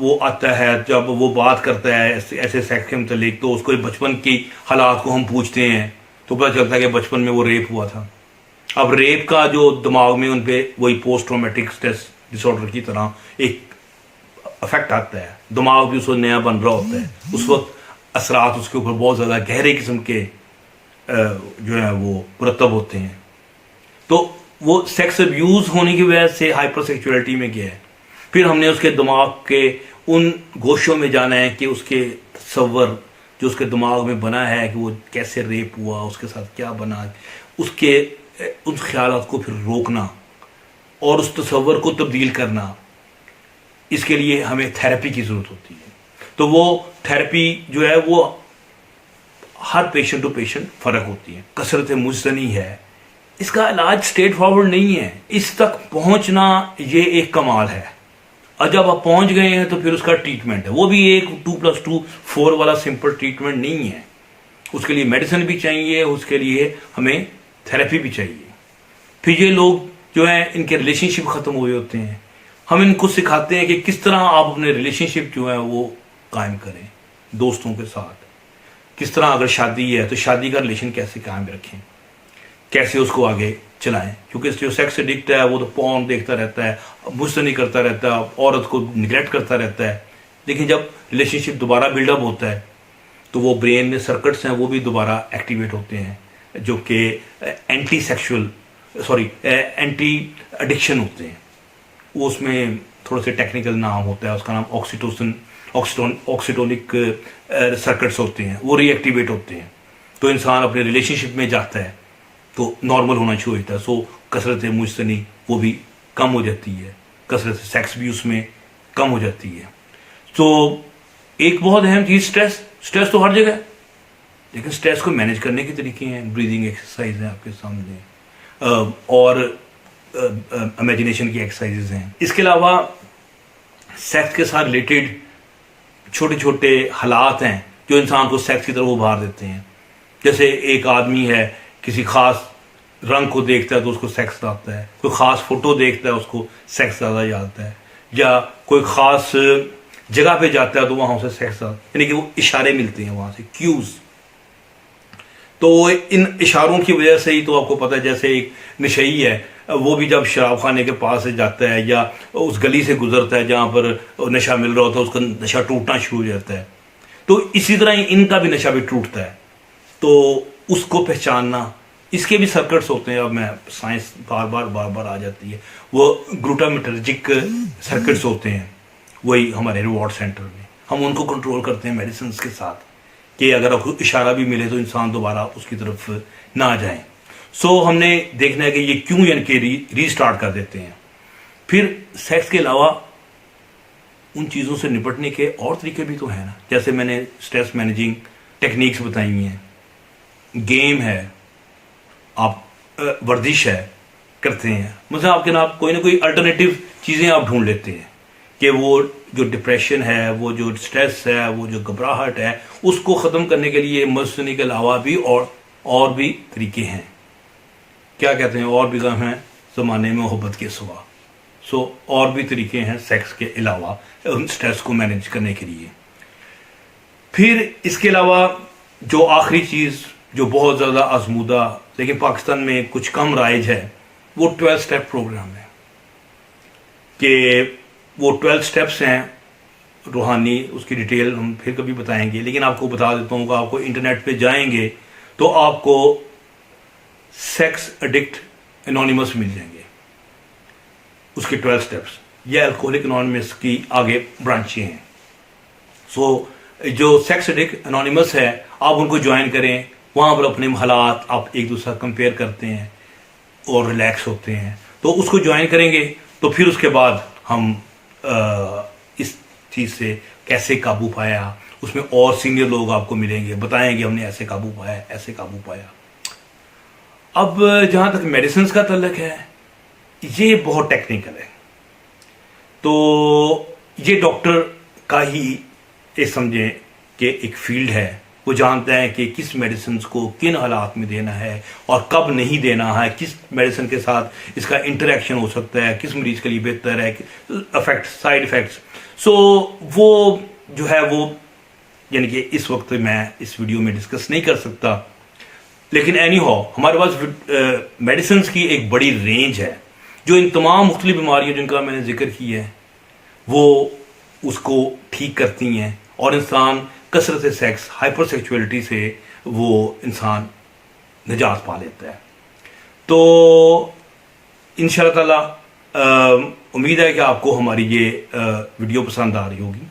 وہ آتا ہے جب وہ بات کرتا ہے ایسے سیکس کے متعلق تو اس کو بچپن کی حالات کو ہم پوچھتے ہیں تو پتہ چلتا ہے کہ بچپن میں وہ ریپ ہوا تھا. اب ریپ کا جو دماغ میں ان پہ وہی post traumatic stress dis order کی طرح ایک افیکٹ آتا ہے, دماغ بھی اس وقت نیا بن رہا ہوتا ہے, اس وقت اثرات اس کے اوپر بہت زیادہ گہرے قسم کے جو ہے وہ مرتب ہوتے ہیں. تو وہ سیکس ابیوز ہونے کی وجہ سے ہائپر سیکچولیٹی میں گیا ہے. پھر ہم نے اس کے دماغ کے ان گوشوں میں جانا ہے کہ اس کے تصور جو اس کے دماغ میں بنا ہے کہ وہ کیسے ریپ ہوا, اس کے ساتھ کیا بنا, اس کے ان خیالات کو پھر روکنا اور اس تصور کو تبدیل کرنا. اس کے لیے ہمیں تھیراپی کی ضرورت ہوتی ہے. تو وہ تھیراپی جو ہے وہ ہر پیشنٹ ٹو پیشنٹ فرق ہوتی ہے. کثرت مجتنی ہے, اس کا علاج اسٹریٹ فارورڈ نہیں ہے. اس تک پہنچنا یہ ایک کمال ہے, اور جب آپ پہنچ گئے ہیں تو پھر اس کا ٹریٹمنٹ ہے, وہ بھی ایک 2+2 4 والا سمپل ٹریٹمنٹ نہیں ہے. اس کے لیے میڈیسن بھی چاہیے, اس کے لیے ہمیں تھیراپی بھی چاہیے. پھر یہ لوگ جو ہیں ان کے ریلیشن شپ ختم ہوئے ہوتے ہیں, ہم ان کو سکھاتے ہیں کہ کس طرح آپ اپنے ریلیشن شپ جو ہے وہ قائم کریں دوستوں کے ساتھ. کس طرح اگر شادی ہے تو شادی کا ریلیشن کیسے قائم رکھیں, کیسے اس کو آگے چلائیں. کیونکہ جو سیکس ایڈکٹ ہے وہ تو پورن دیکھتا رہتا ہے, مجتنی کرتا رہتا ہے, عورت کو نگلیکٹ کرتا رہتا ہے. لیکن جب ریلیشن شپ دوبارہ بلڈ اپ ہوتا ہے تو وہ برین میں سرکٹس ہیں وہ بھی دوبارہ ایکٹیویٹ ہوتے ہیں جو کہ اینٹی ایڈکشن ہوتے ہیں. وہ اس میں تھوڑا سے ٹیکنیکل نام ہوتا ہے, اس کا نام آکسیٹونک سرکٹس ہوتے ہیں, وہ ری ایکٹیویٹ ہوتے ہیں. تو انسان اپنے ریلیشن شپ میں جاتا ہے تو نارمل ہونا شروع ہوتا ہے. سو کثرت مجتنی وہ بھی کم ہو جاتی ہے, کثرت سیکس بھی اس میں کم ہو جاتی ہے. تو ایک بہت اہم چیز اسٹریس تو ہر جگہ ہے, لیکن اسٹریس کو مینیج کرنے کے طریقے ہیں. بریدنگ ایکسرسائز ہیں آپ کے سامنے, اور امیجنیشن کی ایکسرسائزز ہیں. اس کے علاوہ سیکس کے ساتھ ریلیٹڈ چھوٹے چھوٹے حالات ہیں جو انسان کو سیکس کی طرف ابھار دیتے ہیں. جیسے ایک آدمی ہے کسی خاص رنگ کو دیکھتا ہے تو اس کو سیکس آتا ہے, کوئی خاص فوٹو دیکھتا ہے اس کو سیکس زیادہ آتا ہے, یا کوئی خاص جگہ پہ جاتا ہے تو وہاں اسے سیکس آتا ہے. یعنی کہ وہ اشارے ملتے ہیں وہاں سے, کیوز. تو ان اشاروں کی وجہ سے ہی تو آپ کو پتہ ہے, جیسے ایک نشئی ہے وہ بھی جب شراب خانے کے پاس سے جاتا ہے یا اس گلی سے گزرتا ہے جہاں پر نشہ مل رہا ہوتا ہے, اس کا نشہ ٹوٹنا شروع ہو جاتا ہے. تو اسی طرح ان کا بھی نشہ بھی ٹوٹتا ہے. تو اس کو پہچاننا, اس کے بھی سرکٹس ہوتے ہیں. اب میں سائنس بار بار آ جاتی ہے. وہ گلوٹامٹرجک سرکٹس ہوتے ہیں, وہی ہمارے ریوارڈ سینٹر میں. ہم ان کو کنٹرول کرتے ہیں میڈیسنس کے ساتھ کہ اگر آپ کو اشارہ بھی ملے تو انسان دوبارہ اس کی طرف نہ جائیں. سو ہم نے دیکھنا ہے کہ یہ کیوں یعنی کہ ری اسٹارٹ کر دیتے ہیں. پھر سیکس کے علاوہ ان چیزوں سے نپٹنے کے اور طریقے بھی تو ہیں نا, جیسے میں نے اسٹریس مینیجنگ ٹیکنیکس بتائی ہوئی ہیں. گیم ہے, آپ ورزش ہے کرتے ہیں, مثلا آپ کے نام کوئی نہ کوئی الٹرنیٹیو چیزیں آپ ڈھونڈ لیتے ہیں کہ وہ جو ڈپریشن ہے, وہ جو اسٹریس ہے, وہ جو گھبراہٹ ہے, اس کو ختم کرنے کے لیے مجتنی کے علاوہ بھی اور بھی طریقے ہیں. کیا کہتے ہیں, اور بھی غم ہیں زمانے میں محبت کے سوا. سو اور بھی طریقے ہیں سیکس کے علاوہ اسٹریس کو مینیج کرنے کے لیے. پھر اس کے علاوہ جو آخری چیز جو بہت زیادہ آزمودہ لیکن پاکستان میں کچھ کم رائج ہے, وہ 12 اسٹیپ پروگرام ہے. کہ وہ 12 اسٹیپس ہیں روحانی, اس کی ڈیٹیل ہم پھر کبھی بتائیں گے, لیکن آپ کو بتا دیتا ہوں کہ آپ کو انٹرنیٹ پہ جائیں گے تو آپ کو سیکس ایڈکٹ انونیمس مل جائیں گے, اس کے 12 اسٹیپس. یہ الکوہلک انونیمس کی آگے برانچیں ہیں. سو جو سیکس ایڈکٹ انونیمس ہے آپ ان کو جوائن کریں, وہاں پر اپنے حالات آپ ایک دوسرا کمپیئر کرتے ہیں اور ریلیکس ہوتے ہیں. تو اس کو جوائن کریں گے تو پھر اس کے بعد ہم اس چیز سے کیسے قابو پایا, اس میں اور سینئر لوگ آپ کو ملیں گے, بتائیں گے ہم نے ایسے قابو پایا, ایسے قابو پایا. اب جہاں تک میڈیسنس کا تعلق ہے یہ بہت ٹیکنیکل ہے. تو یہ ڈاکٹر کا ہی یہ سمجھیں کہ ایک فیلڈ ہے. وہ جانتا ہے کہ کس میڈیسنس کو کن حالات میں دینا ہے اور کب نہیں دینا ہے, کس میڈیسن کے ساتھ اس کا انٹریکشن ہو سکتا ہے, کس مریض کے لیے بہتر ہے, افیکٹ سائیڈ افیکٹس. سو وہ جو ہے وہ یعنی کہ اس وقت میں اس ویڈیو میں ڈسکس نہیں کر سکتا، لیکن اینی ہاؤ ہمارے پاس میڈیسنس کی ایک بڑی رینج ہے جو ان تمام مختلف بیماریوں جن کا میں نے ذکر کی ہے وہ اس کو ٹھیک کرتی ہیں، اور انسان کثرت سیکس، ہائپر سیکچولیٹی سے وہ انسان نجات پا لیتا ہے۔ تو ان شاء اللہ تعالیٰ امید ہے کہ آپ کو ہماری یہ ویڈیو پسند آ رہی ہوگی۔